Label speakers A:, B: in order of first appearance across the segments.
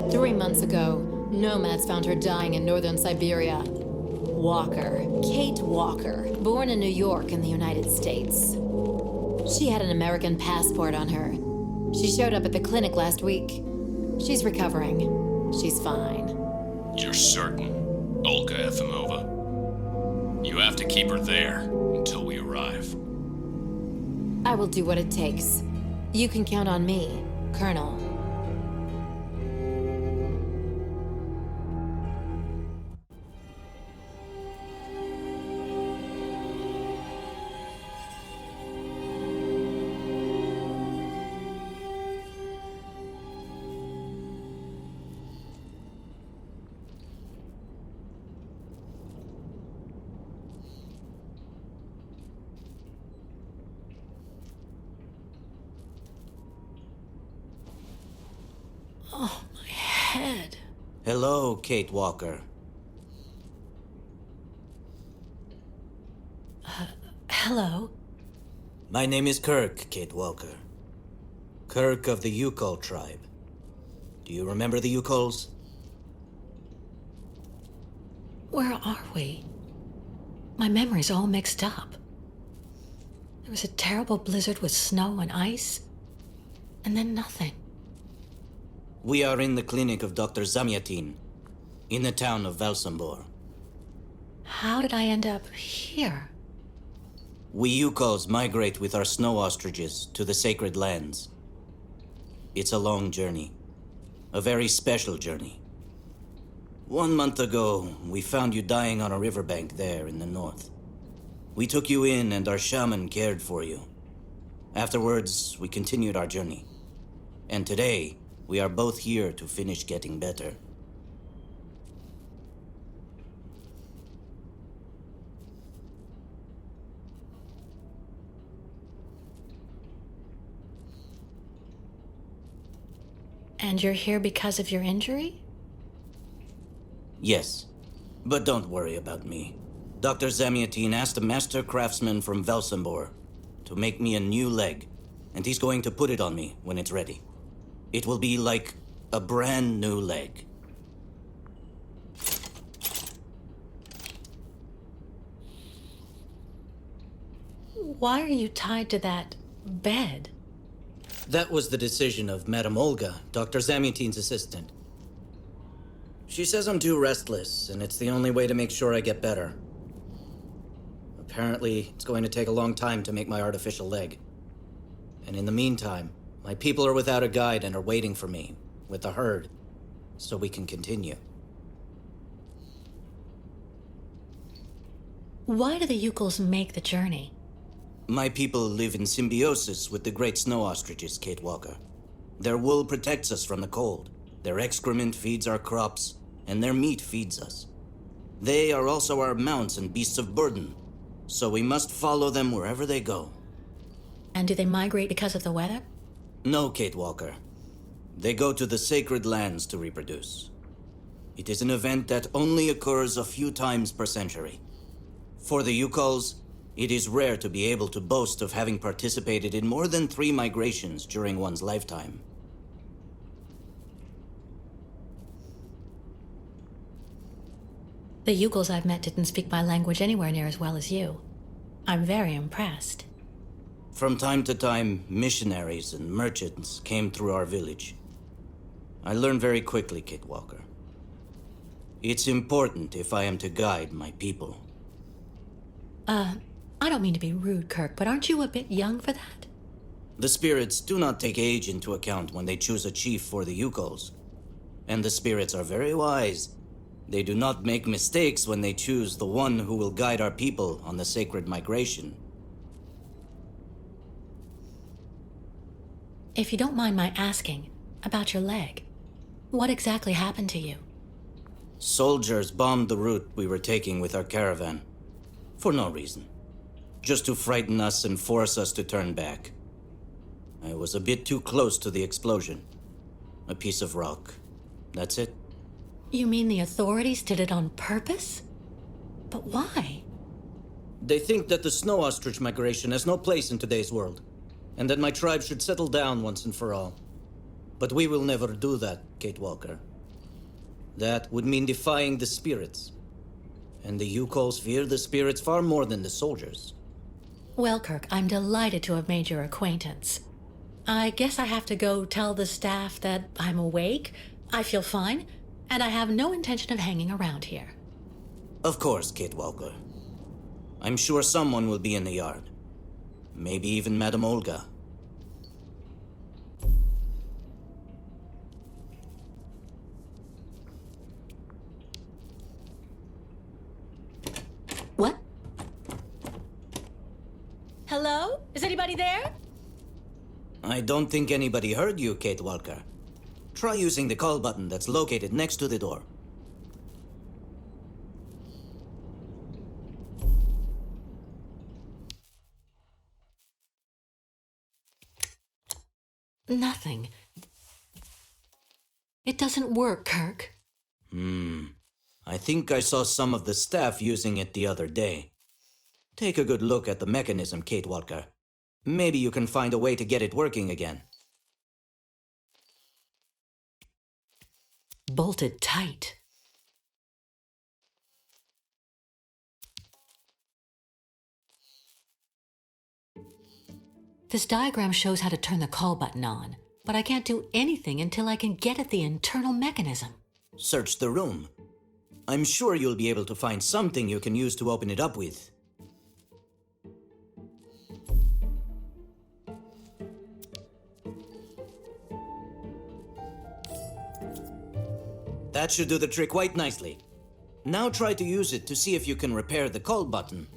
A: 3 months ago, nomads found her dying in northern Syberia. Walker, Kate Walker, born in New York in the United States. She had an American passport on her. She showed up at the clinic last week. She's recovering. She's fine.
B: You're certain, Olga Efimova? You have to keep her there until we arrive.
A: I will do what it takes. You can count on me, Colonel. Oh, my head.
C: Hello, Kate Walker.
A: Hello?
C: My name is Kirk, Kate Walker. Kirk of the Yukol tribe. Do you remember the Yukols?
D: Where are we? My memory's all mixed up. There was a terrible blizzard with snow and ice, and then nothing.
C: We are in the clinic of Dr. Zamyatin, in the town of Valsambor.
D: How did I end up here?
C: We Yukols migrate with our snow ostriches to the sacred lands. It's a long journey. A very special journey. 1 month ago, we found you dying on a riverbank there in the north. We took you in and our shaman cared for you. Afterwards, we continued our journey. And today, we are both here to finish getting better.
D: And you're here because of your injury?
C: Yes, but don't worry about me. Dr. Zamyatin asked a master craftsman from Valsambor to make me a new leg, and he's going to put it on me when it's ready. It will be like a brand new leg.
D: Why are you tied to that bed?
C: That was the decision of Madame Olga, Dr. Zamyatin's assistant. She says I'm too restless, and it's the only way to make sure I get better. Apparently, it's going to take a long time to make my artificial leg. And in the meantime, my people are without a guide and are waiting for me, with the herd, so we can continue.
D: Why do the Yukols make the journey?
C: My people live in symbiosis with the great snow ostriches, Kate Walker. Their wool protects us from the cold. Their excrement feeds our crops, and their meat feeds us. They are also our mounts and beasts of burden, so we must follow them wherever they go.
D: And do they migrate because of the weather?
C: No, Kate Walker. They go to the sacred lands to reproduce. It is an event that only occurs a few times per century. For the Yukols, it is rare to be able to boast of having participated in more than 3 migrations during one's lifetime.
D: The Yukols I've met didn't speak my language anywhere near as well as you. I'm very impressed.
C: From time to time, missionaries and merchants came through our village. I learned very quickly, Kate Walker. It's important if I am to guide my people.
D: I don't mean to be rude, Kirk, but aren't you a bit young for that?
C: The spirits do not take age into account when they choose a chief for the Yukols. And the spirits are very wise. They do not make mistakes when they choose the one who will guide our people on the sacred migration.
D: If you don't mind my asking about your leg, what exactly happened to you?
C: Soldiers bombed the route we were taking with our caravan. For no reason. Just to frighten us and force us to turn back. I was a bit too close to the explosion. A piece of rock. That's it.
D: You mean the authorities did it on purpose? But why?
C: They think that the snow ostrich migration has no place in today's world, and that my tribe should settle down once and for all. But we will never do that, Kate Walker. That would mean defying the spirits. And the Yukos fear the spirits far more than the soldiers.
D: Well, Kirk, I'm delighted to have made your acquaintance. I guess I have to go tell the staff that I'm awake, I feel fine, and I have no intention of hanging around here.
C: Of course, Kate Walker. I'm sure someone will be in the yard. Maybe even Madame Olga.
D: What? Hello? Is anybody there?
C: I don't think anybody heard you, Kate Walker. Try using the call button that's located next to the door.
D: Nothing. It doesn't work, Kirk.
C: I think I saw some of the staff using it the other day. Take a good look at the mechanism, Kate Walker. Maybe you can find a way to get it working again.
D: Bolted tight. This diagram shows how to turn the call button on, but I can't do anything until I can get at the internal mechanism.
C: Search the room. I'm sure you'll be able to find something you can use to open it up with. That should do the trick quite nicely. Now try to use it to see if you can repair the call button.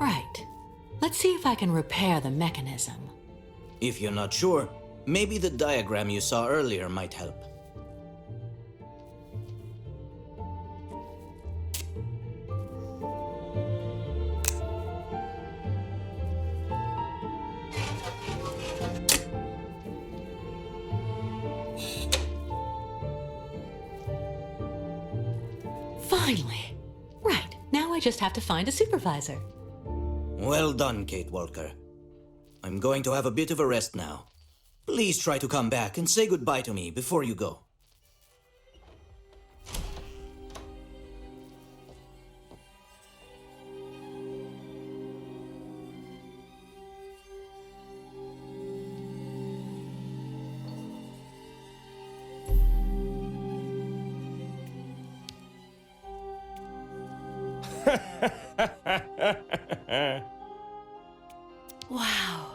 D: Right. Let's see if I can repair the mechanism.
C: If you're not sure, maybe the diagram you saw earlier might help.
D: Finally! Right, now I just have to find a supervisor.
C: Well done, Kate Walker. I'm going to have a bit of a rest now. Please try to come back and say goodbye to me before you go.
D: Wow.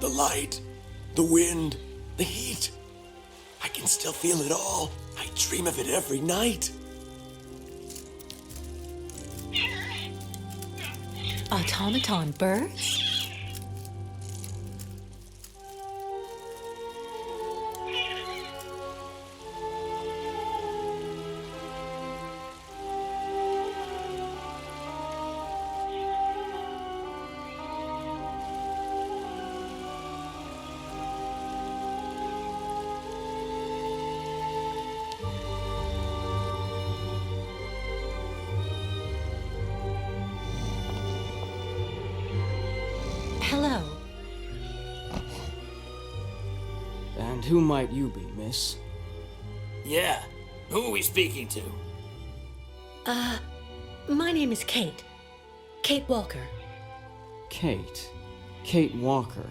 E: The light, the wind, the heat. I can still feel it all. I dream of it every night.
D: Automaton birds? Hello.
F: And who might you be, miss?
E: Yeah, who are we speaking to?
D: My name is Kate. Kate Walker.
F: Kate. Kate Walker.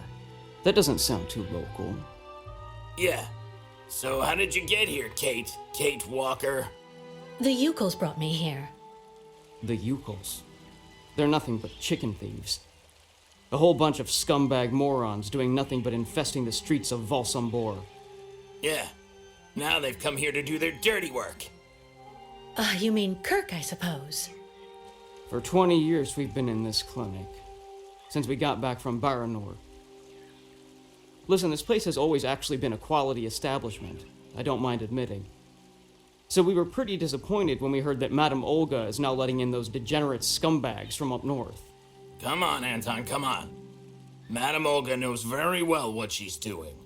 F: That doesn't sound too local.
E: Yeah. So how did you get here, Kate? Kate Walker?
D: The Yukos brought me here.
F: The Yukos. They're nothing but chicken thieves. A whole bunch of scumbag morons doing nothing but infesting the streets of Valsambor.
E: Yeah. Now they've come here to do their dirty work.
D: You mean Kirk, I suppose.
F: For 20 years we've been in this clinic. since we got back from Baranor. Listen, this place has always actually been a quality establishment, I don't mind admitting. So we were pretty disappointed when we heard that Madame Olga is now letting in those degenerate scumbags from up north.
E: Come on, Anton, come on. Madame Olga knows very well what she's doing.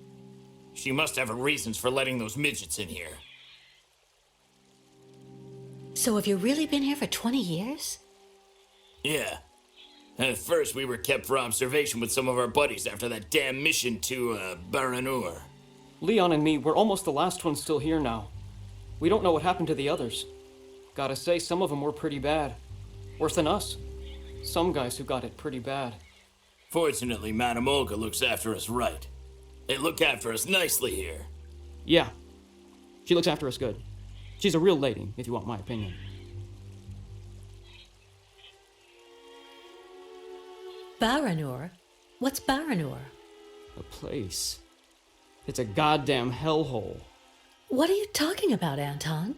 E: She must have her reasons for letting those midgets in here.
D: So have you really been here for 20 years?
E: Yeah. At first, we were kept for observation with some of our buddies after that damn mission to, Baranur.
F: Leon and me, we're almost the last ones still here now. We don't know what happened to the others. Gotta say, some of them were pretty bad. Worse than us. Some guys who got it pretty bad.
E: Fortunately, Madame Olga looks after us right. They look after us nicely here.
F: Yeah. She looks after us good. She's a real lady, if you want my opinion.
D: Baranur? What's Baranur?
F: A place. It's a goddamn hellhole.
D: What are you talking about, Anton?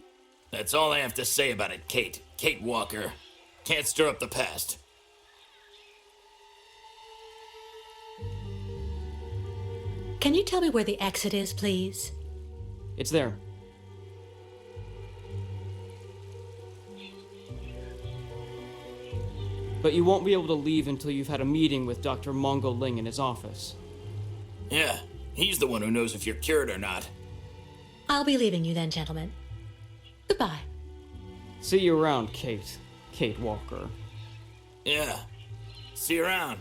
E: That's all I have to say about it, Kate. Kate Walker. Can't stir up the past.
D: Can you tell me where the exit is, please?
F: It's there. But you won't be able to leave until you've had a meeting with Dr. Mongo Ling in his office.
E: Yeah, he's the one who knows if you're cured or not.
D: I'll be leaving you then, gentlemen. Goodbye.
F: See you around, Kate. Kate Walker.
E: Yeah. See you around.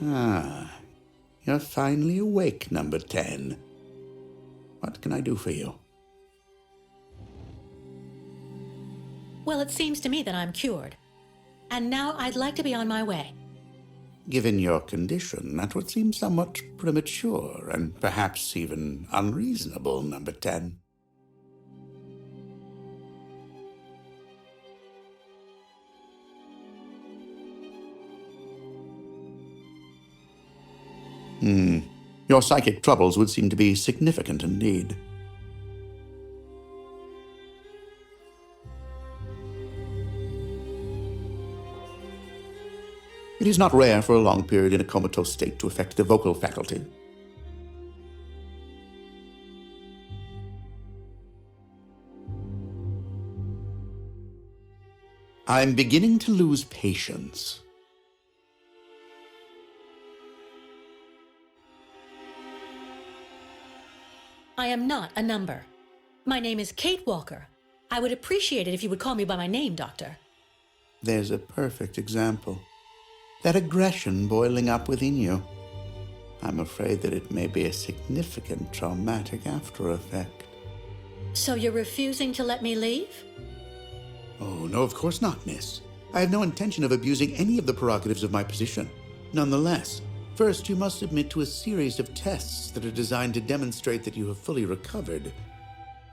G: Ah, you're finally awake, number 10. What can I do for you?
D: Well, it seems to me that I'm cured. And now I'd like to be on my way.
G: Given your condition, that would seem somewhat premature and perhaps even unreasonable, number 10. Your psychic troubles would seem to be significant indeed. It is not rare for a long period in a comatose state to affect the vocal faculty. I'm beginning to lose patience.
D: I am not a number. My name is Kate Walker. I would appreciate it if you would call me by my name, Doctor.
G: There's a perfect example. That aggression boiling up within you. I'm afraid that it may be a significant traumatic after effect.
D: So you're refusing to let me leave?
G: Oh, no, of course not, miss. I have no intention of abusing any of the prerogatives of my position. Nonetheless, first you must submit to a series of tests that are designed to demonstrate that you have fully recovered.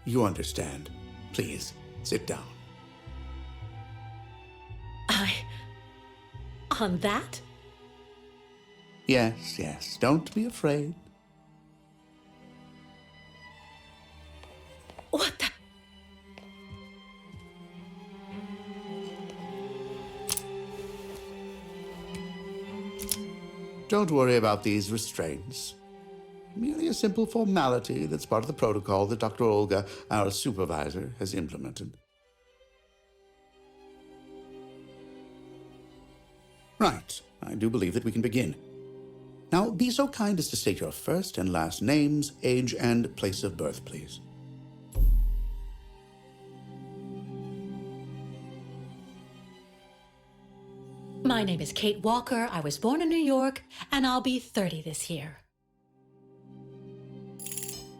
G: You understand. Please, sit down.
D: On that?
G: Yes, yes, don't be afraid.
D: What the?
G: Don't worry about these restraints. Merely a simple formality that's part of the protocol that Dr. Olga, our supervisor, has implemented. Right. I do believe that we can begin. Now, be so kind as to state your first and last names, age, and place of birth, please.
D: My name is Kate Walker. I was born in New York, and I'll be 30 this year.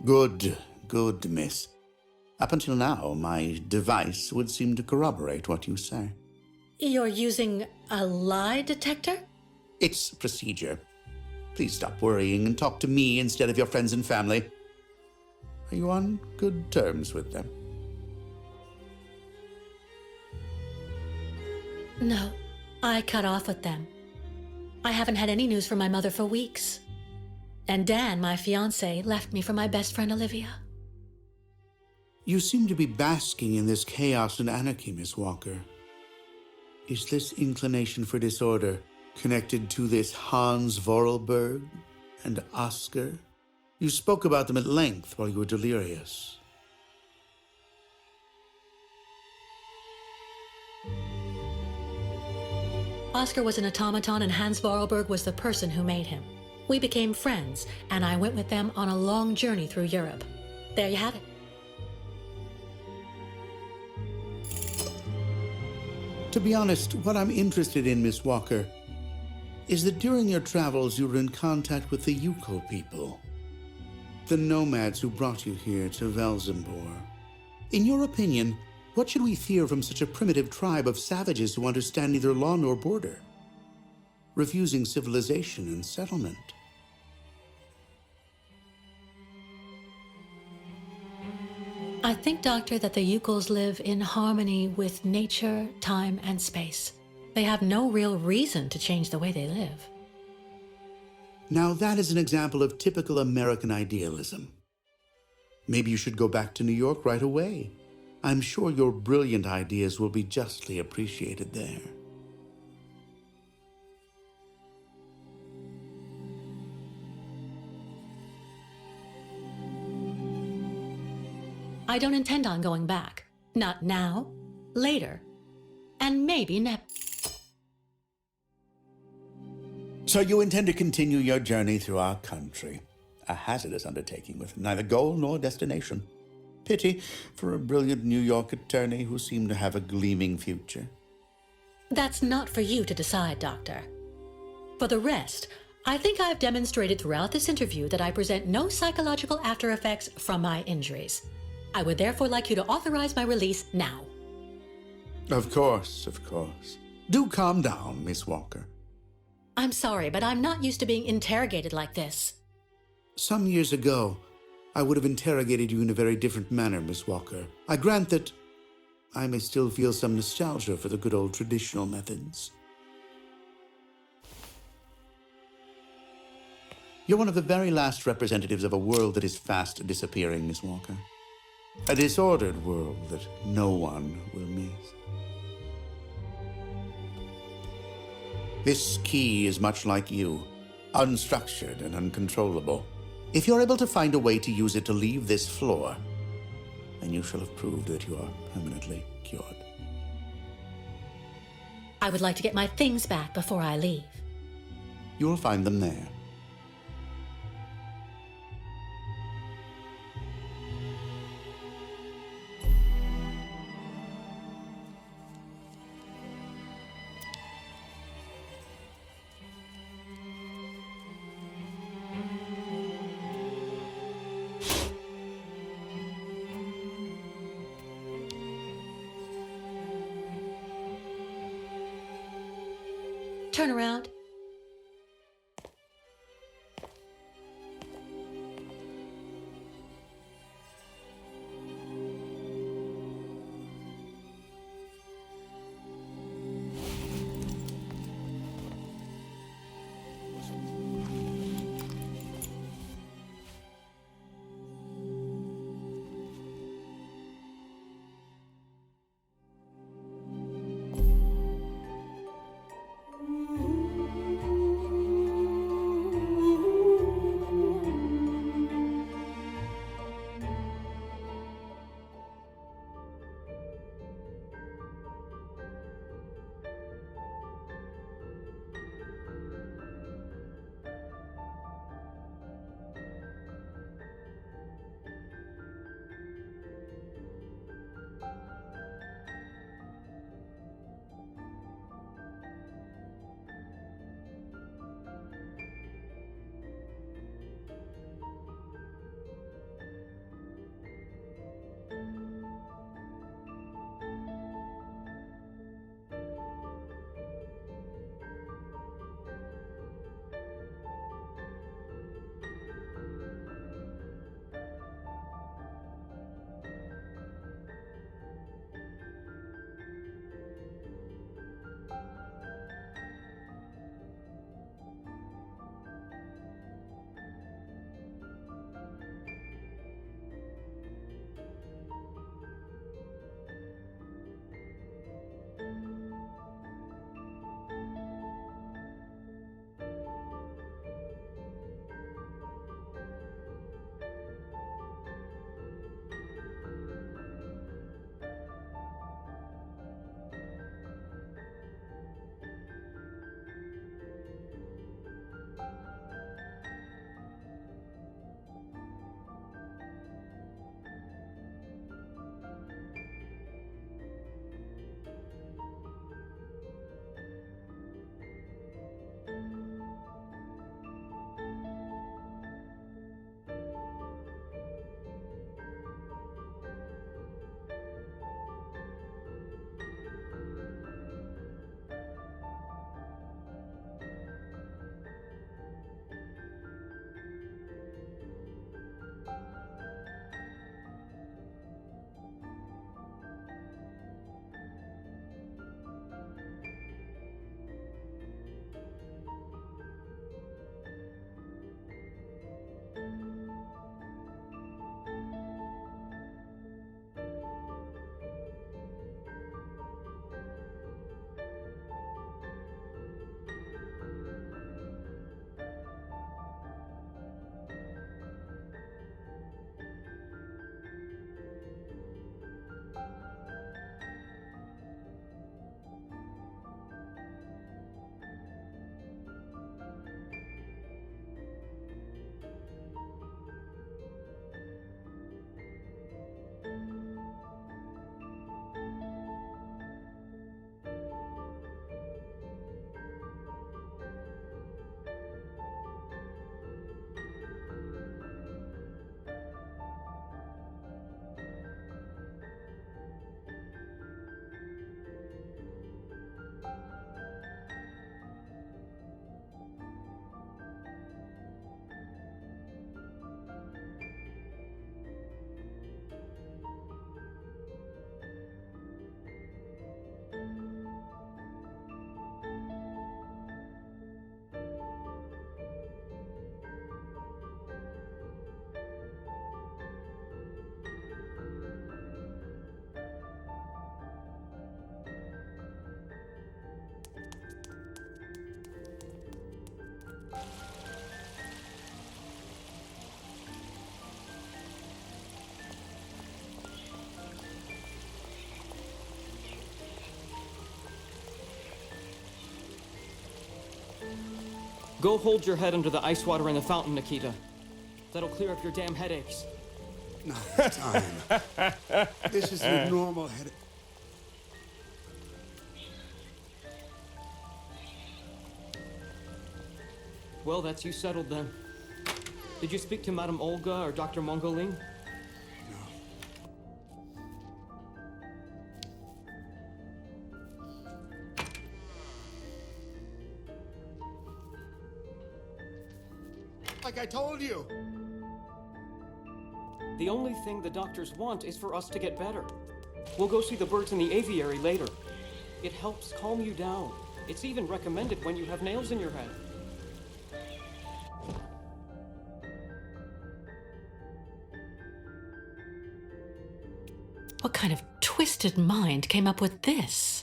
G: Good, good, miss. Up until now, my device would seem to corroborate what you say.
D: You're using a lie detector?
G: It's procedure. Please stop worrying and talk to me instead of your friends and family. Are you on good terms with them?
D: No, I cut off with them. I haven't had any news from my mother for weeks. And Dan, my fiancé, left me for my best friend Olivia.
G: You seem to be basking in this chaos and anarchy, Miss Walker. Is this inclination for disorder connected to this Hans Vorarlberg and Oscar? You spoke about them at length while you were delirious.
D: Oscar was an automaton and Hans Vorarlberg was the person who made him. We became friends, and I went with them on a long journey through Europe. There you have it.
G: To be honest, what I'm interested in, Miss Walker, is that during your travels you were in contact with the Yuko people, the nomads who brought you here to Velzembor. In your opinion, what should we fear from such a primitive tribe of savages who understand neither law nor border, refusing civilization and settlement?
D: I think, Doctor, that the Yukos live in harmony with nature, time, and space. They have no real reason to change the way they live.
G: Now that is an example of typical American idealism. Maybe you should go back to New York right away. I'm sure your brilliant ideas will be justly appreciated there.
D: I don't intend on going back. Not now, later, and maybe never.
G: So you intend to continue your journey through our country. A hazardous undertaking with neither goal nor destination. Pity for a brilliant New York attorney who seemed to have a gleaming future.
D: That's not for you to decide, Doctor. For the rest, I think I've demonstrated throughout this interview that I present no psychological after effects from my injuries. I would therefore like you to authorize my release now.
G: Of course, of course. Do calm down, Miss Walker.
D: I'm sorry, but I'm not used to being interrogated like this.
G: Some years ago, I would have interrogated you in a very different manner, Miss Walker. I grant that I may still feel some nostalgia for the good old traditional methods. You're one of the very last representatives of a world that is fast disappearing, Miss Walker. A disordered world that no one will miss. This key is much like you, unstructured and uncontrollable. If you're able to find a way to use it to leave this floor, then you shall have proved that you are permanently cured.
D: I would like to get my things back before I leave.
G: You will find them there.
D: Turn around.
F: Go hold your head under the ice water in the fountain, Nikita. That'll clear up your damn headaches.
G: Not this time. This is a normal headache.
F: Well, that's you settled then. Did you speak to Madame Olga or Dr. Mongoling?
G: Like I told you.
F: The only thing the doctors want is for us to get better. We'll go see the birds in the aviary later. It helps calm you down. It's even recommended when you have nails in your head.
D: What kind of twisted mind came up with this?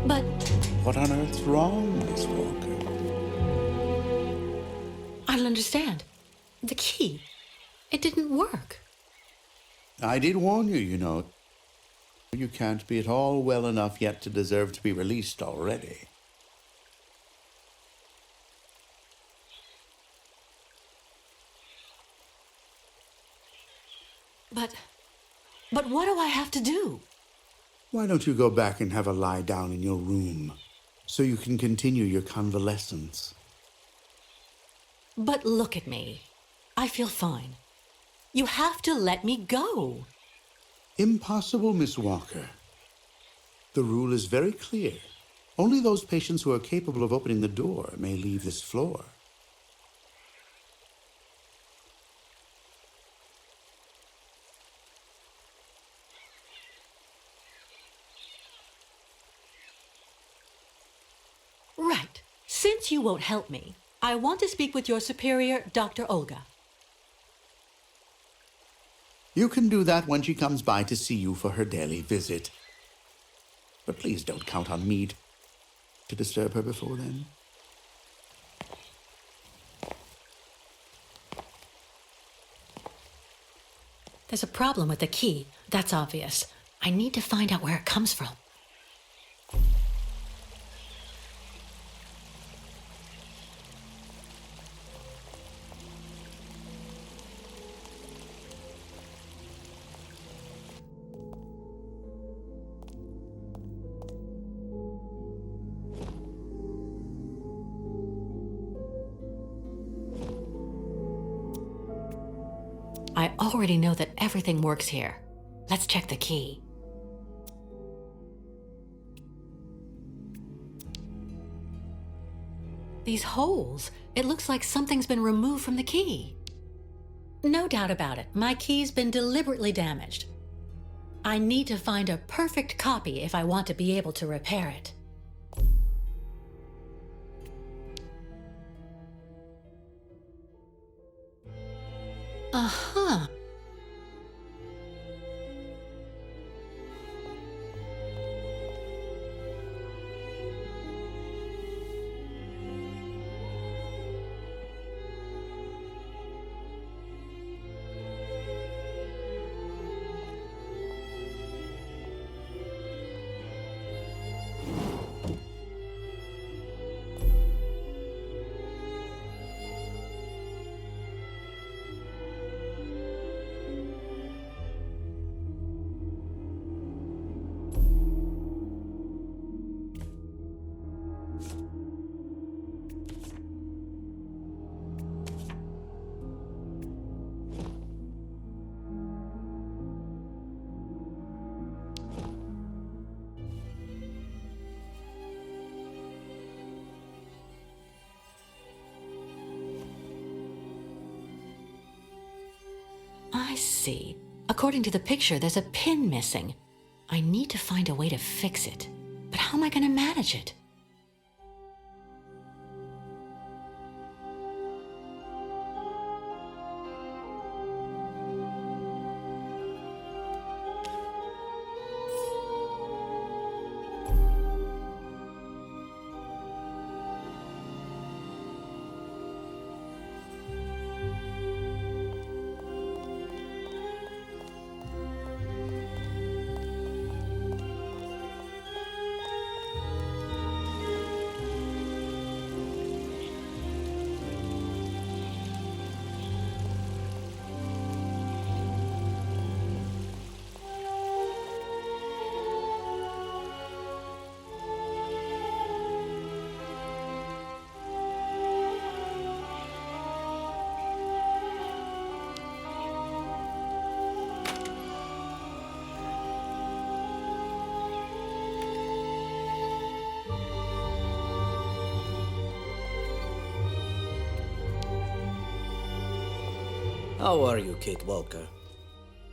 D: But
G: What on earth's wrong, Miss Walker?
D: I don't understand. The key. It didn't work.
G: I did warn you, you know. You can't be at all well enough yet to deserve to be released already.
D: But what do I have to do?
G: Why don't you go back and have a lie down in your room so you can continue your convalescence?
D: But look at me. I feel fine. You have to let me go.
G: Impossible, Miss Walker. The rule is very clear. Only those patients who are capable of opening the door may leave this floor.
D: Right. Since you won't help me, I want to speak with your superior, Dr. Olga.
G: You can do that when she comes by to see you for her daily visit. But please don't count on me to disturb her before then.
D: There's a problem with the key. That's obvious. I need to find out where it comes from. I already know that everything works here. Let's check the key. These holes, it looks like something's been removed from the key. No doubt about it, my key's been deliberately damaged. I need to find a perfect copy if I want to be able to repair it. Uh-huh. see. According to the picture, there's a pin missing. I need to find a way to fix it. But how am I going to manage it?
C: How are you, Kate Walker?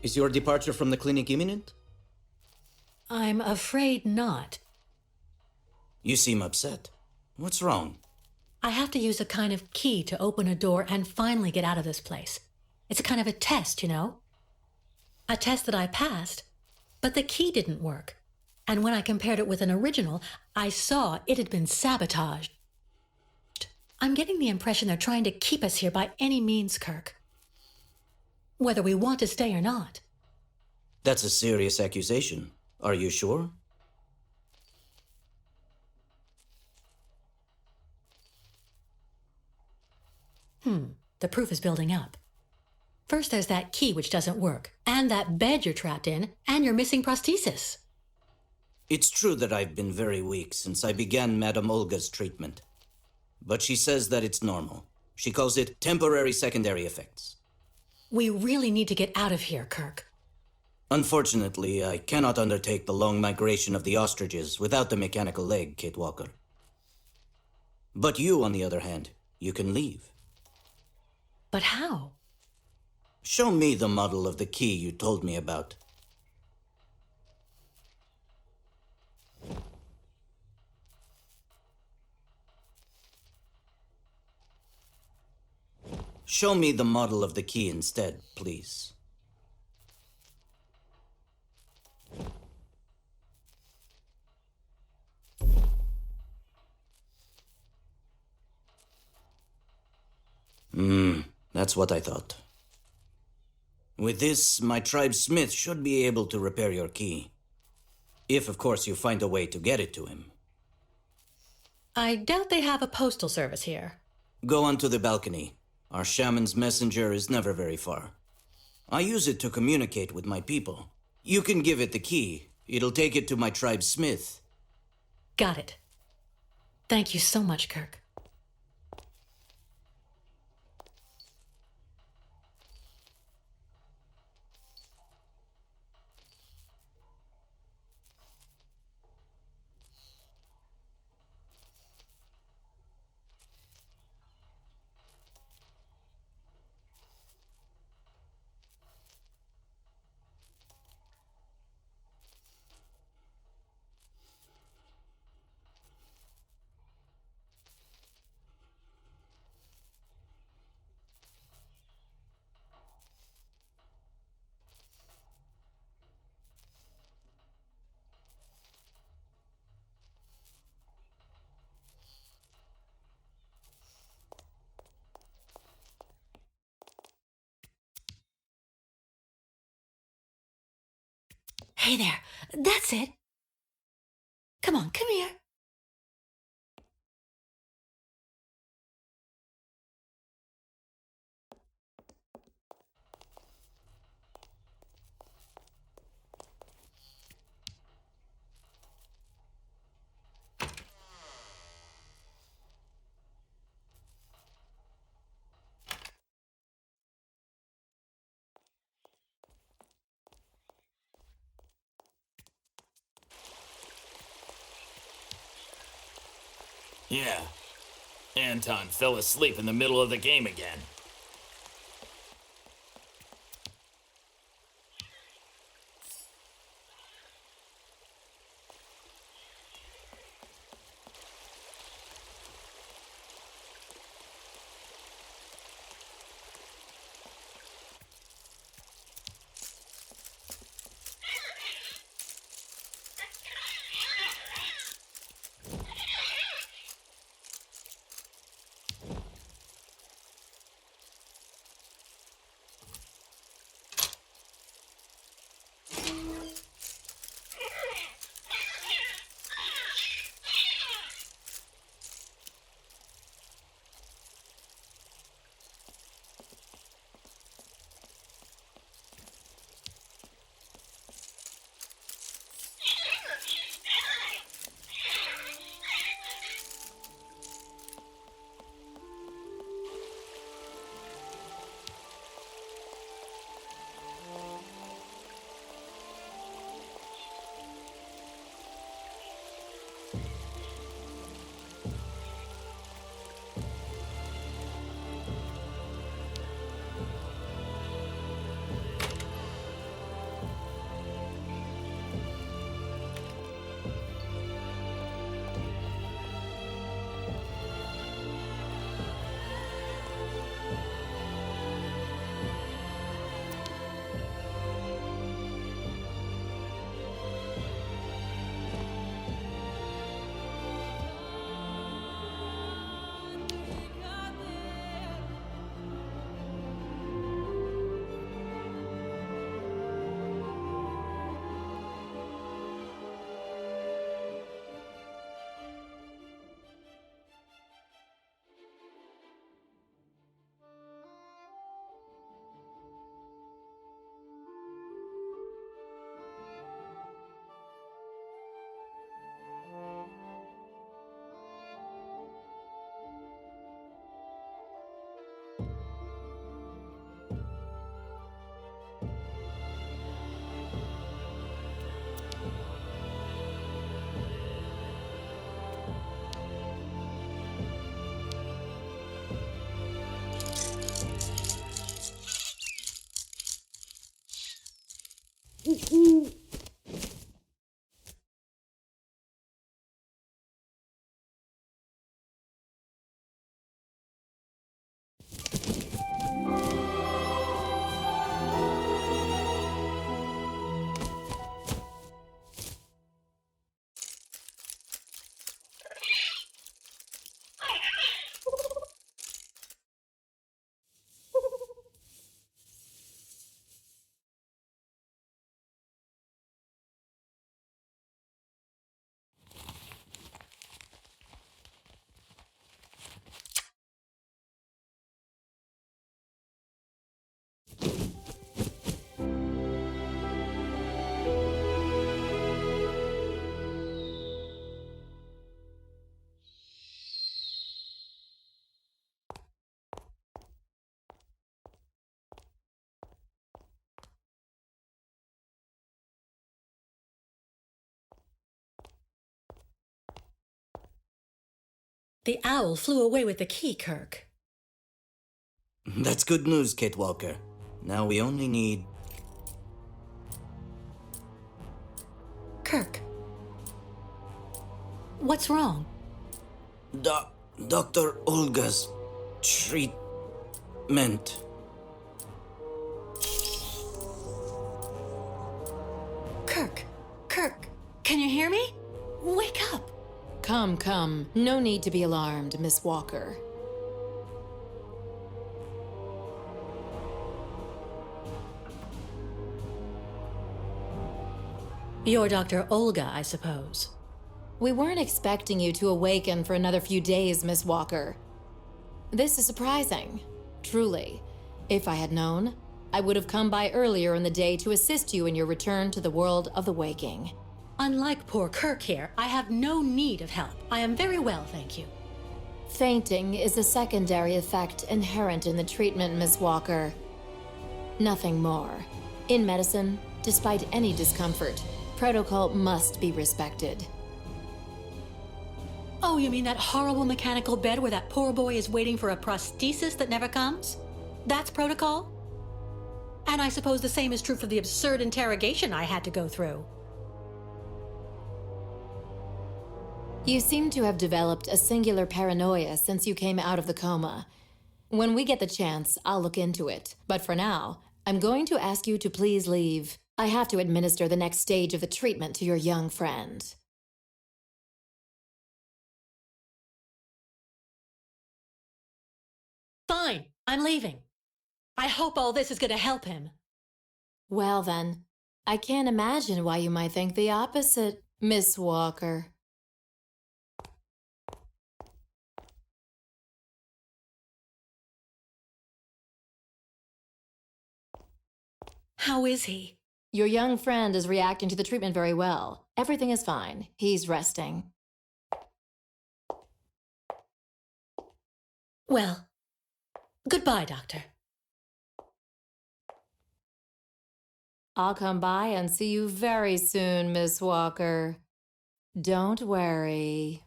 C: Is your departure from the clinic imminent?
D: I'm afraid not.
C: You seem upset. What's wrong?
D: I have to use a kind of key to open a door and finally get out of this place. It's a kind of a test, you know? A test that I passed, but the key didn't work. And when I compared it with an original, I saw it had been sabotaged. I'm getting the impression they're trying to keep us here by any means, Kirk. Whether we want to stay or not.
C: That's a serious accusation. Are you sure?
D: The proof is building up. First, there's that key which doesn't work, and that bed you're trapped in, and your missing prosthesis.
C: It's true that I've been very weak since I began Madame Olga's treatment. But she says that it's normal. She calls it temporary secondary effects.
D: We really need to get out of here, Kirk.
C: Unfortunately, I cannot undertake the long migration of the ostriches without the mechanical leg, Kate Walker. But you, on the other hand, you can leave.
D: But how?
C: Show me the model of the key you told me about. Show me the model of the key instead, please. That's what I thought. With this, my tribe smith should be able to repair your key. If, of course, you find a way to get it to him.
D: I doubt they have a postal service here.
C: Go onto the balcony. Our shaman's messenger is never very far. I use it to communicate with my people. You can give it the key. It'll take it to my tribe smith.
D: Got it. Thank you so much, Kirk. Hey there. That's it. Come on, come here.
E: Yeah. Anton fell asleep in the middle of the game again.
D: The owl flew away with the key, Kirk.
C: That's good news, Kate Walker. Now we only need...
D: Kirk. What's wrong?
C: Dr. Olga's treatment.
D: Kirk, can you hear me? Wake up!
A: Come. No need to be alarmed, Miss Walker.
D: You're Dr. Olga, I suppose.
A: We weren't expecting you to awaken for another few days, Miss Walker. This is surprising, truly. If I had known, I would have come by earlier in the day to assist you in your return to the world of the waking.
D: Unlike poor Kirk here, I have no need of help. I am very well, thank you.
A: Fainting is a secondary effect inherent in the treatment, Miss Walker. Nothing more. In medicine, despite any discomfort, protocol must be respected.
D: Oh, you mean that horrible mechanical bed where that poor boy is waiting for a prosthesis that never comes? That's protocol? And I suppose the same is true for the absurd interrogation I had to go through.
A: You seem to have developed a singular paranoia since you came out of the coma. When we get the chance, I'll look into it. But for now, I'm going to ask you to please leave. I have to administer the next stage of the treatment to your young friend.
D: Fine, I'm leaving. I hope all this is going to help him.
A: Well then, I can't imagine why you might think the opposite, Miss Walker.
D: How is he?
A: Your young friend is reacting to the treatment very well. Everything is fine. He's resting.
D: Well, goodbye, Doctor.
A: I'll come by and see you very soon, Miss Walker. Don't worry.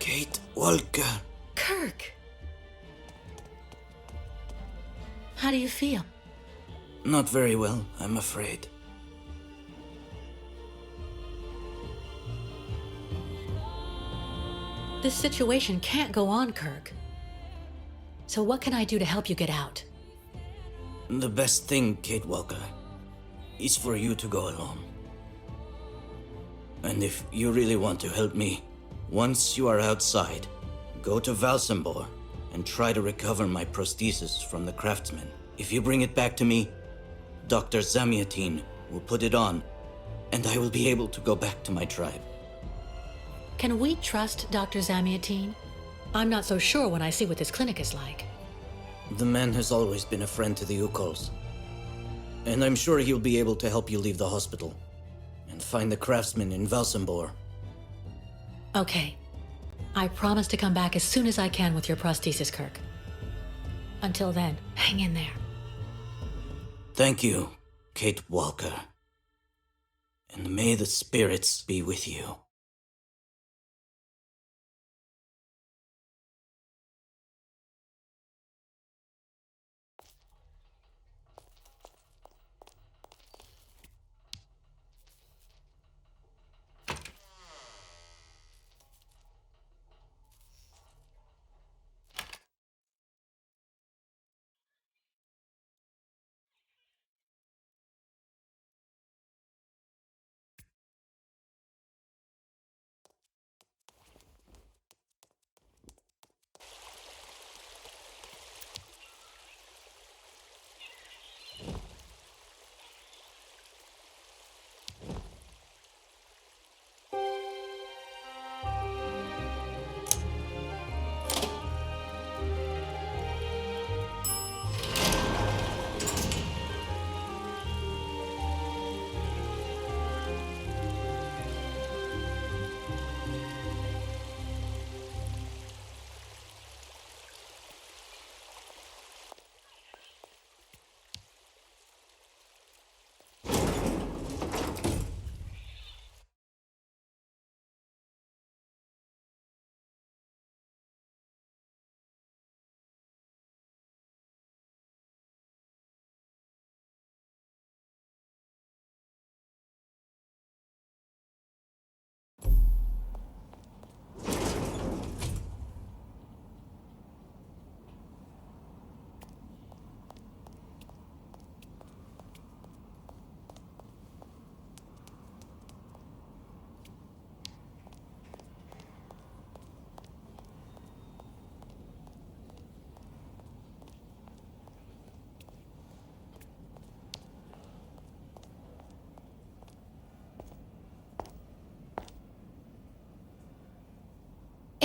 C: Kate Walker.
D: Kirk! How do you feel?
C: Not very well, I'm afraid.
D: This situation can't go on, Kirk. So what can I do to help you get out?
C: The best thing, Kate Walker, is for you to go alone. And if you really want to help me, once you are outside, go to Valsambor and try to recover my prosthesis from the craftsman. If you bring it back to me, Dr. Zamiatin will put it on, and I will be able to go back to my tribe.
D: Can we trust Dr. Zamiatin? I'm not so sure when I see what this clinic is like.
C: The man has always been a friend to the Ukols, and I'm sure he'll be able to help you leave the hospital and find the craftsman in Valsambor.
D: Okay. I promise to come back as soon as I can with your prosthesis, Kirk. Until then, hang in there.
C: Thank you, Kate Walker. And may the spirits be with you.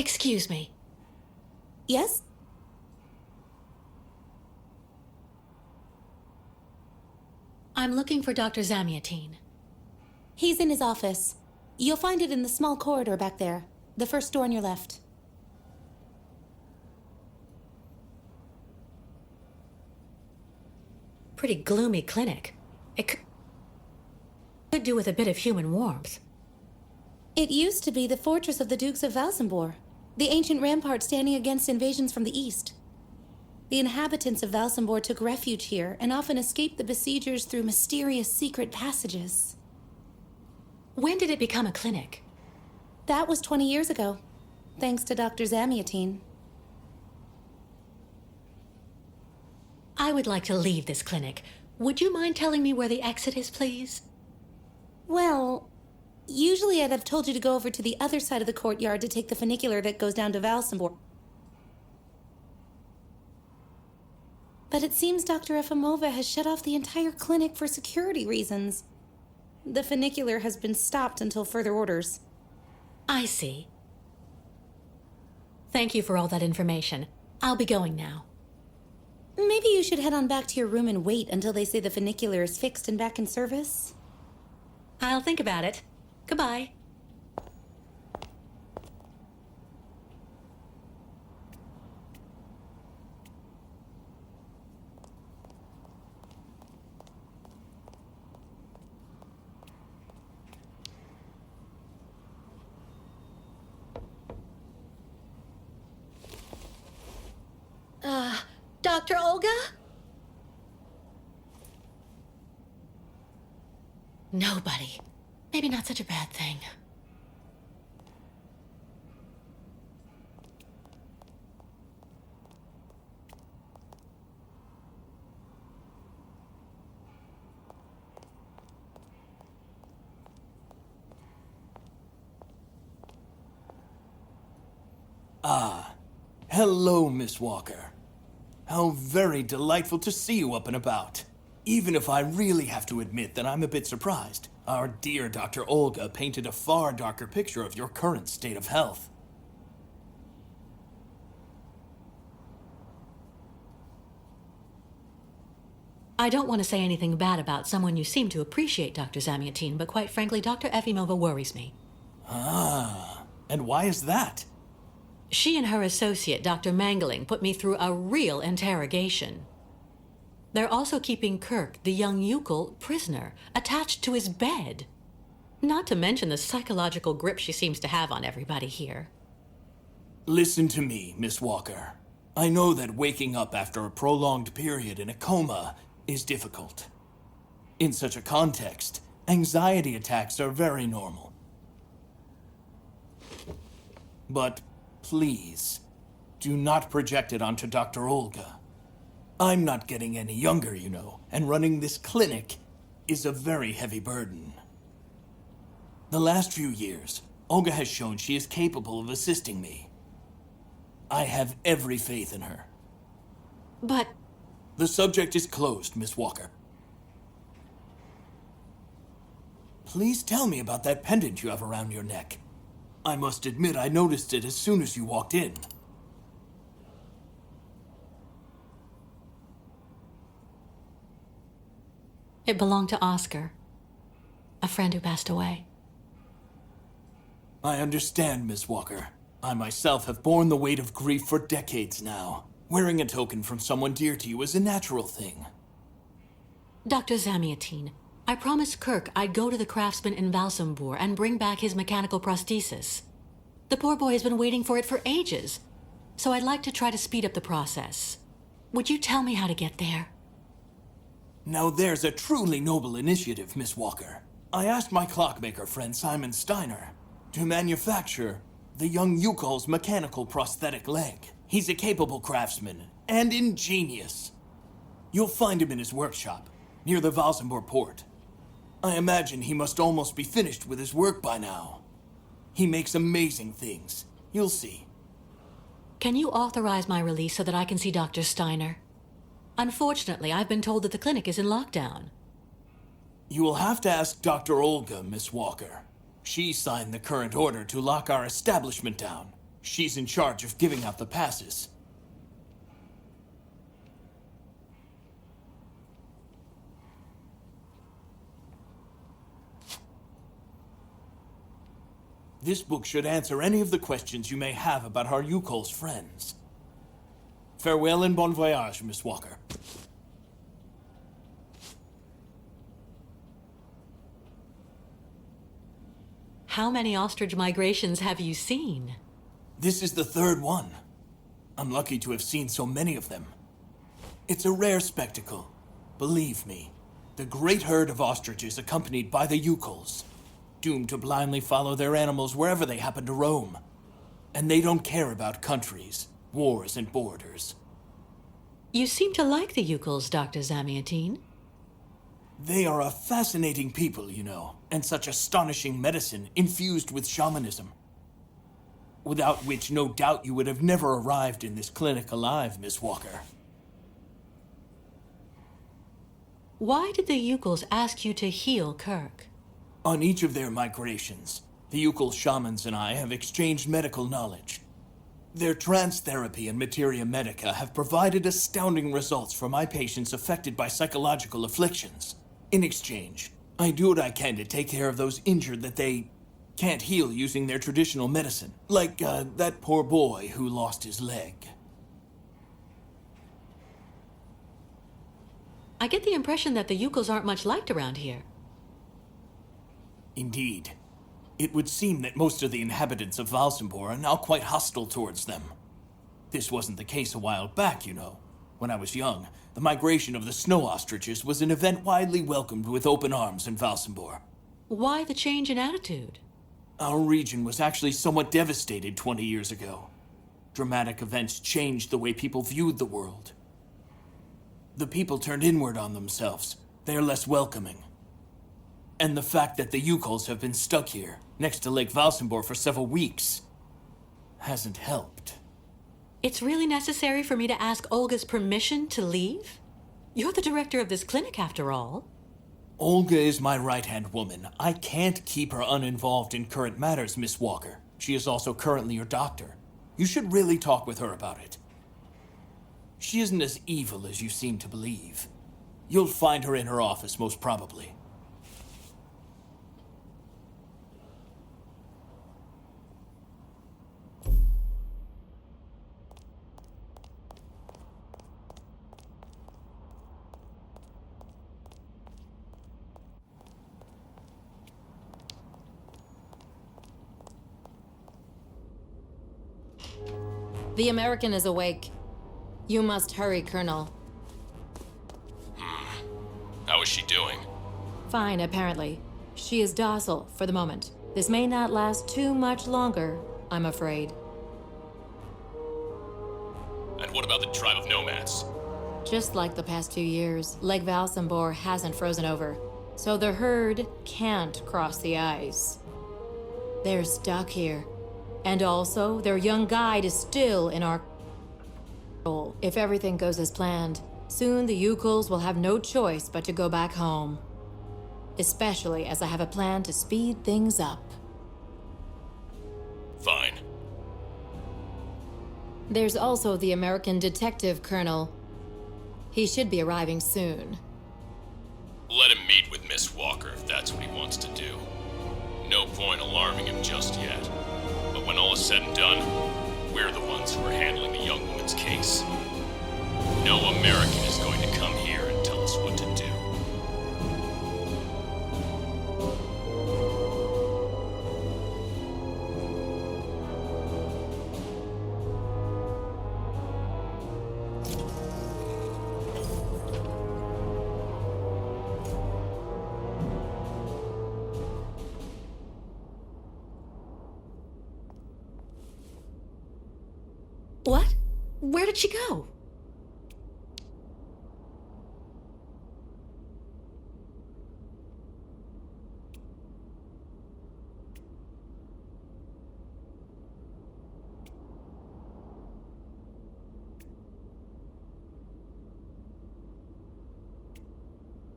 D: Excuse me.
H: Yes?
D: I'm looking for Dr. Zamiatine.
H: He's in his office. You'll find it in the small corridor back there. The first door on your left.
D: Pretty gloomy clinic. It could do with a bit of human warmth.
H: It used to be the fortress of the Dukes of Valsambor, the ancient rampart standing against invasions from the east. The inhabitants of Valsambor took refuge here and often escaped the besiegers through mysterious secret passages.
D: When did it become a clinic?
H: That was 20 years ago, thanks to Dr. Zamiatine.
D: I would like to leave this clinic. Would you mind telling me where the exit is, please?
H: Well, usually I'd have told you to go over to the other side of the courtyard to take the funicular that goes down to Valsambor. But it seems Dr. Efimova has shut off the entire clinic for security reasons. The funicular has been stopped until further orders.
D: I see. Thank you for all that information. I'll be going now.
H: Maybe you should head on back to your room and wait until they say the funicular is fixed and back in service.
D: I'll think about it. Goodbye. Dr. Olga? Nobody. Maybe not such a bad thing.
E: Hello, Miss Walker. How very delightful to see you up and about. Even if I really have to admit that I'm a bit surprised. Our dear Dr. Olga painted a far darker picture of your current state of health.
D: I don't want to say anything bad about someone you seem to appreciate, Dr. Zamiatine, but quite frankly, Dr. Efimova worries me.
E: And why is that?
D: She and her associate, Dr. Mangling, put me through a real interrogation. They're also keeping Kirk, the young Yukol, prisoner, attached to his bed. Not to mention the psychological grip she seems to have on everybody here.
E: Listen to me, Miss Walker. I know that waking up after a prolonged period in a coma is difficult. In such a context, anxiety attacks are very normal. But please, do not project it onto Dr. Olga. I'm not getting any younger, you know, and running this clinic is a very heavy burden. The last few years, Olga has shown she is capable of assisting me. I have every faith in her.
D: But
E: The subject is closed, Miss Walker. Please tell me about that pendant you have around your neck. I must admit I noticed it as soon as you walked in.
D: it belonged to Oscar, a friend who passed away.
E: I understand, Miss Walker. I myself have borne the weight of grief for decades now. Wearing a token from someone dear to you is a natural thing.
D: Dr. Zamiatine, I promised Kirk I'd go to the craftsman in Valsambor and bring back his mechanical prosthesis. The poor boy has been waiting for it for ages, so I'd like to try to speed up the process. Would you tell me how to get there?
E: Now there's a truly noble initiative, Miss Walker. I asked my clockmaker friend Simon Steiner to manufacture the young Yukol's mechanical prosthetic leg. He's a capable craftsman and ingenious. You'll find him in his workshop, near the Valsambor port. I imagine he must almost be finished with his work by now. He makes amazing things. You'll see.
D: Can you authorize my release so that I can see Dr. Steiner? Unfortunately, I've been told that the clinic is in lockdown.
E: You will have to ask Dr. Olga, Miss Walker. She signed the current order to lock our establishment down. She's in charge of giving out the passes. This book should answer any of the questions you may have about our Yukol's friends. Farewell and bon voyage, Miss Walker.
D: How many ostrich migrations have you seen?
E: This is the third one. I'm lucky to have seen so many of them. It's a rare spectacle. Believe me, the great herd of ostriches accompanied by the Yukols, doomed to blindly follow their animals wherever they happen to roam. And they don't care about countries, wars, and borders.
D: You seem to like the Yukols, Dr. Zamiatine.
E: They are a fascinating people, you know, and such astonishing medicine infused with shamanism. Without which, no doubt, you would have never arrived in this clinic alive, Miss Walker.
D: Why did the Yukols ask you to heal Kirk?
E: On each of their migrations, the Yukol shamans and I have exchanged medical knowledge. Their trance therapy and materia medica have provided astounding results for my patients affected by psychological afflictions. In exchange, I do what I can to take care of those injured that they can't heal using their traditional medicine. Like, that poor boy who lost his leg.
D: I get the impression that the Yukols aren't much liked around here.
E: Indeed. It would seem that most of the inhabitants of Valsambor are now quite hostile towards them. This wasn't the case a while back, you know. When I was young, the migration of the snow ostriches was an event widely welcomed with open arms in Valsambor.
D: Why the change in attitude?
E: Our region was actually somewhat devastated 20 years ago. Dramatic events changed the way people viewed the world. The people turned inward on themselves. They are less welcoming. And the fact that the Yukols have been stuck here, next to Lake Valsambor for several weeks, hasn't helped.
D: It's really necessary for me to ask Olga's permission to leave? You're the director of this clinic, after all.
E: Olga is my right-hand woman. I can't keep her uninvolved in current matters, Miss Walker. She is also currently your doctor. You should really talk with her about it. She isn't as evil as you seem to believe. You'll find her in her office, most probably.
A: The American is awake. You must hurry, Colonel.
B: How is she doing?
A: Fine, apparently. She is docile for the moment. This may not last too much longer, I'm afraid.
B: And what about the tribe of nomads?
A: Just like the past 2 years, Lake Valsambor hasn't frozen over, so the herd can't cross the ice. They're stuck here. And also, their young guide is still in our control. If everything goes as planned, soon the Yukols will have no choice but to go back home. Especially as I have a plan to speed things up.
B: Fine.
A: There's also the American detective, Colonel. He should be arriving soon.
B: Let him meet with Miss Walker if that's what he wants to do. No point alarming him just yet. But when all is said and done, we're the ones who are handling the young woman's case. No American is going to come here and tell us what to do.
D: What? Where did she go?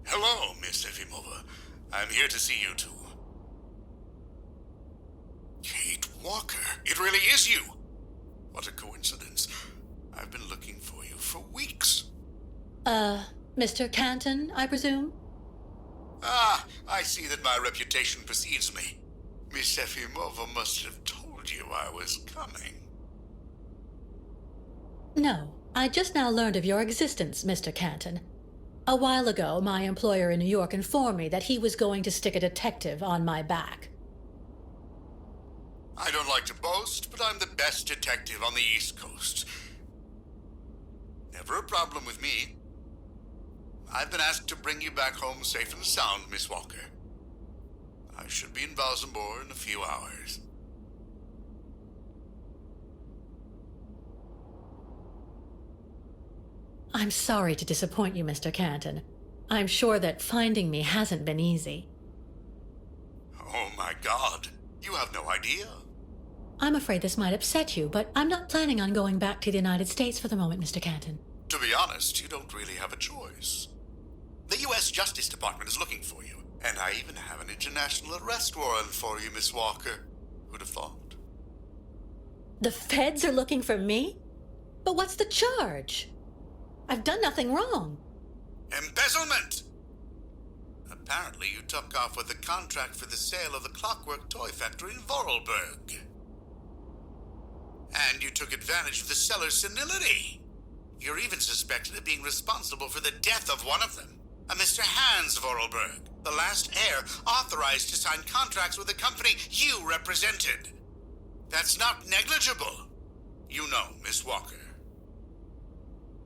G: Hello, Miss Efimova. I'm here to see you too. Kate Walker. It really is you. What a coincidence. I've been looking for you for weeks.
D: Mr. Canton, I presume?
G: Ah, I see that my reputation precedes me. Miss Efimova must have told you I was coming.
D: No, I just now learned of your existence, Mr. Canton. A while ago, my employer in New York informed me that he was going to stick a detective on my back.
G: I don't like to boast, but I'm the best detective on the East Coast. Never a problem with me. I've been asked to bring you back home safe and sound, Miss Walker. I should be in Valsambor in a few hours.
D: I'm sorry to disappoint you, Mr. Canton. I'm sure that finding me hasn't been easy.
G: Oh my God, you have no idea.
D: I'm afraid this might upset you, but I'm not planning on going back to the United States for the moment, Mr. Canton.
G: To be honest, you don't really have a choice. The U.S. Justice Department is looking for you, and I even have an international arrest warrant for you, Miss Walker. Who'd have thought?
D: The feds are looking for me? But what's the charge? I've done nothing wrong.
G: Embezzlement! Apparently you took off with a contract for the sale of the Clockwork Toy Factory in Vorarlberg. And you took advantage of the seller's senility. You're even suspected of being responsible for the death of one of them, a Mr. Hans Vorarlberg, the last heir authorized to sign contracts with the company you represented. That's not negligible. You know, Miss Walker.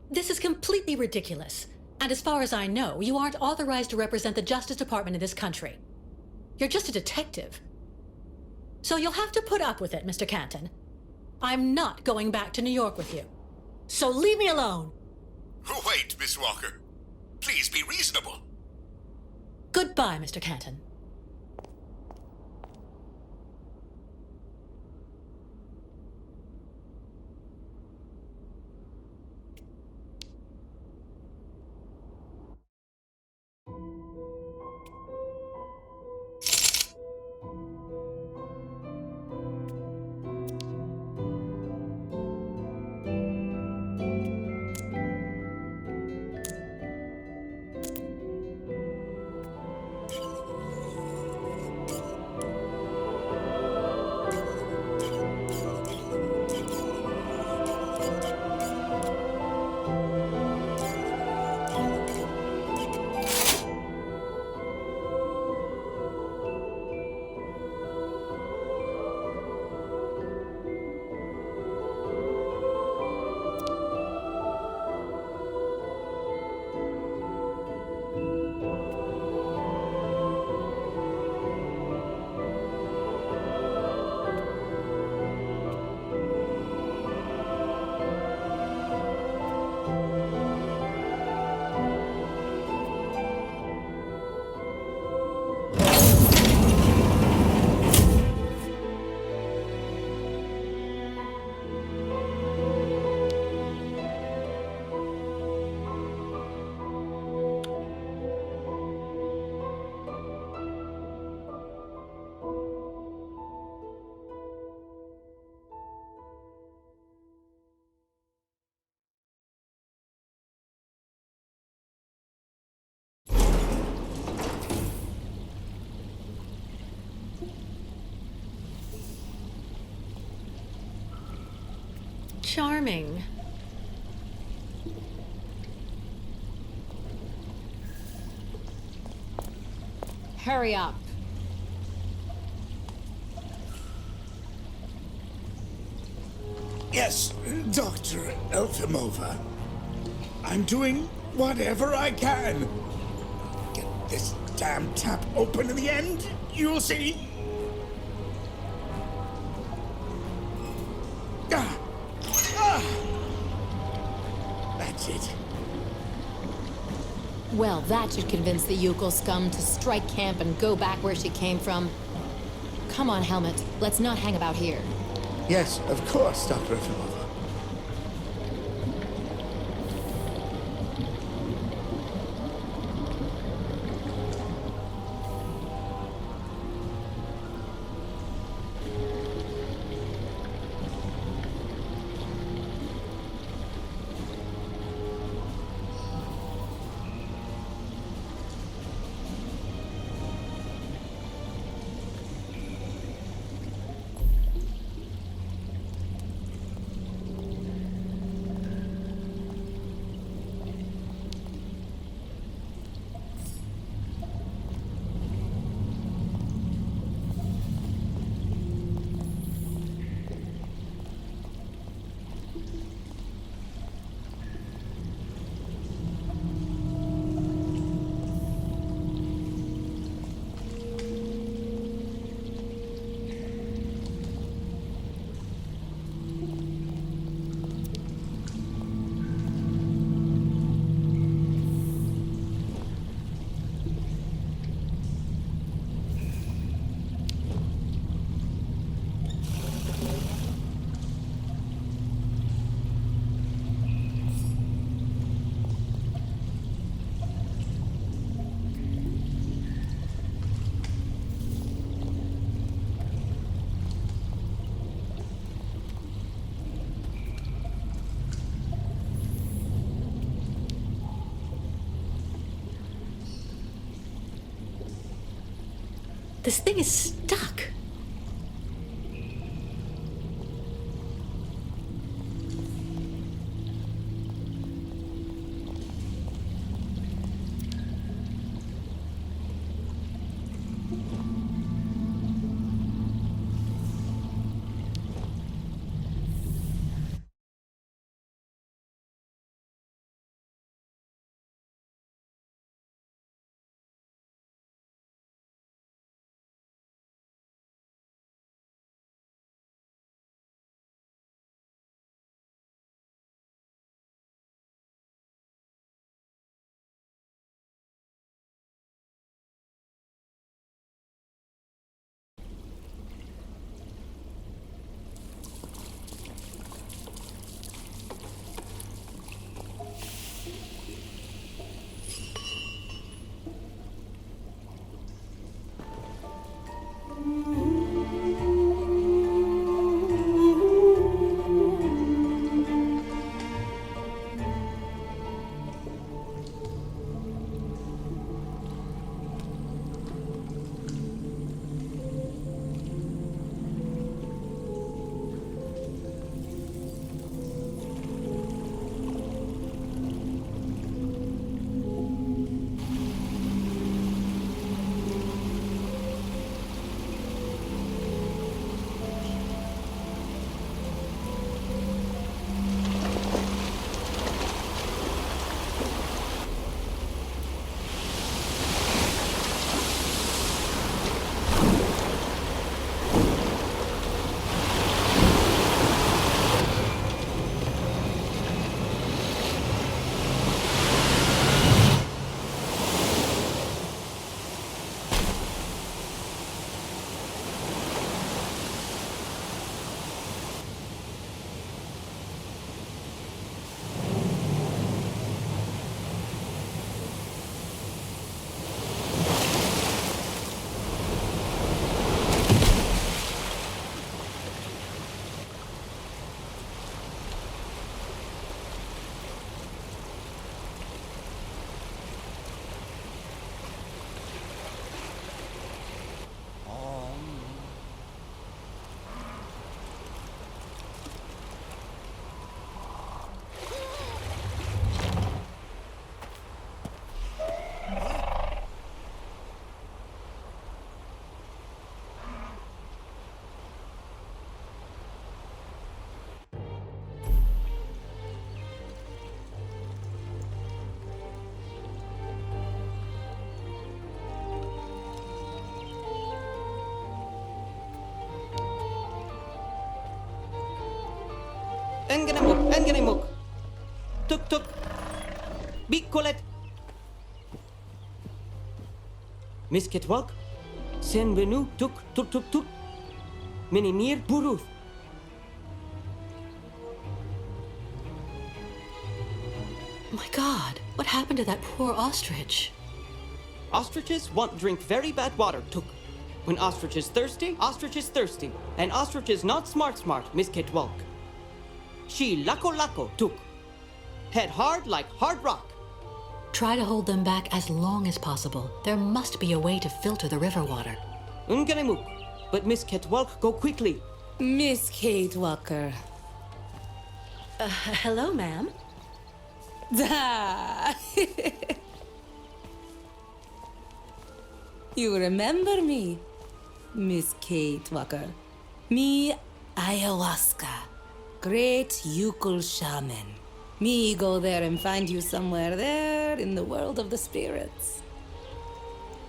D: This is completely ridiculous. And as far as I know, you aren't authorized to represent the Justice Department in this country. You're just a detective. So you'll have to put up with it, Mr. Canton. I'm not going back to New York with you. So leave me alone.
G: Wait, Miss Walker. Please be reasonable.
D: Goodbye, Mr. Canton. Charming.
A: Hurry up.
I: Yes, Dr. Elfimova. I'm doing whatever I can. Get this damn tap open in the end, you'll see. That's it.
A: Well, that should convince the Yukon scum to strike camp and go back where she came from. Come on, Helmut. Let's not hang about here.
I: Yes, of course, Dr. Efimova.
D: This thing is stuck.
F: Engenemuk. Tuk tuk. Bikolet. Miss Kitwalk. Senvenu tuk tuk tuk tuk. Minimir Buruth.
D: My God, what happened to that poor ostrich?
F: Ostriches want drink very bad water, tuk. When ostrich is thirsty, and ostrich is not smart, Miss Kitwalk. She lako, tuk. Head hard like hard rock.
D: Try to hold them back as long as possible. There must be a way to filter the river water.
F: Unganemuk. But Miss Kitwalk, go quickly.
H: Miss Kate Walker.
D: Hello, ma'am.
H: Da! You remember me, Miss Kate Walker. Me, ayahuasca. Great Yukul shaman. Me go there and find you somewhere there in the world of the spirits.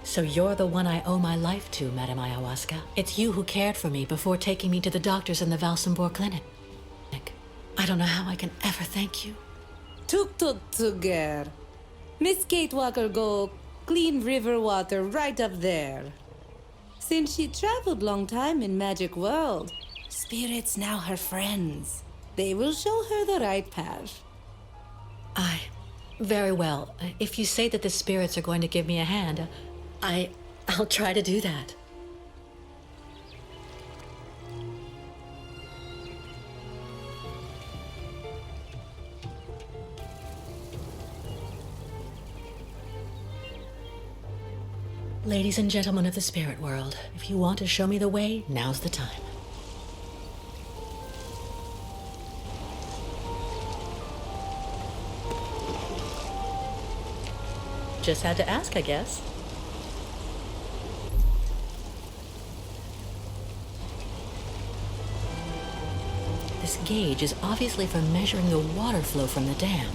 D: So you're the one I owe my life to, Madame Ayahuasca. It's you who cared for me before taking me to the doctors in the Valsambor clinic. I don't know how I can ever thank you.
H: Tuk tuk tuger. Miss Kate Walker go clean river water right up there. Since she traveled long time in magic world, spirits now her friends. They will show her the right path.
D: Very well. If you say that the spirits are going to give me a hand, I'll try to do that. Ladies and gentlemen of the spirit world, if you want to show me the way, now's the time. Just had to ask, I guess. This gauge is obviously for measuring the water flow from the dam.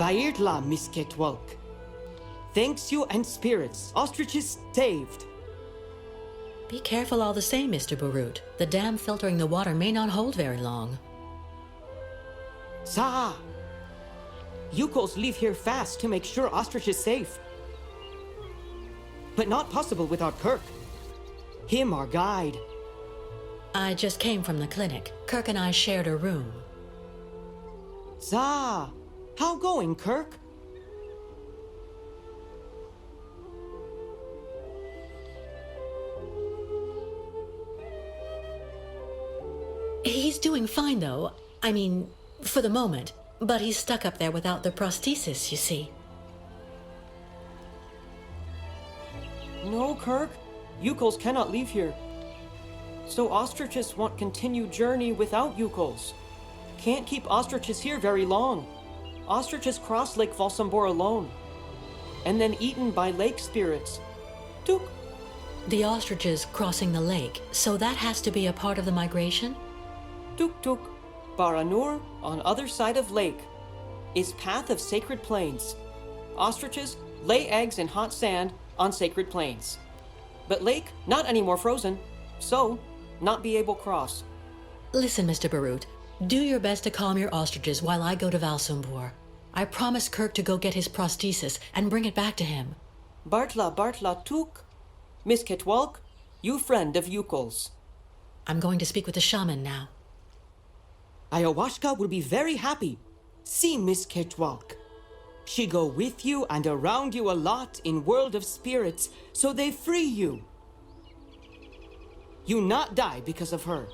F: Bairtla, Misketwalk. Thanks you and spirits. Ostriches saved.
D: Be careful all the same, Mr. Barut. The dam filtering the water may not hold very long.
F: Sa! Yukos leave here fast to make sure Ostrich is safe. But not possible without Kirk. Him our guide.
D: I just came from the clinic. Kirk and I shared a room.
F: Sa! How going, Kirk?
D: He's doing fine, though. I mean, for the moment. But he's stuck up there without the prosthesis, you see.
F: No, Kirk. Yukos cannot leave here. So ostriches want continued journey without Yukos. Can't keep ostriches here very long. Ostriches cross Lake Valsambor alone. And then eaten by lake spirits. Tuk.
D: The ostriches crossing the lake, so that has to be a part of the migration?
F: Tuk tuk. Baranur, on other side of lake, is path of sacred plains. Ostriches lay eggs in hot sand on sacred plains. But lake, not anymore frozen, so not be able cross.
D: Listen, Mr. Barut, do your best to calm your ostriches while I go to Valsumbor. I promised Kirk to go get his prosthesis and bring it back to him.
F: Bartla tuk. Miss Ketwalk, you friend of Yukol's.
D: I'm going to speak with the shaman now.
F: Ayahuasca will be very happy. See Miss Ketwalk. She go with you and around you a lot in world of spirits, so they free you. You not die because of her.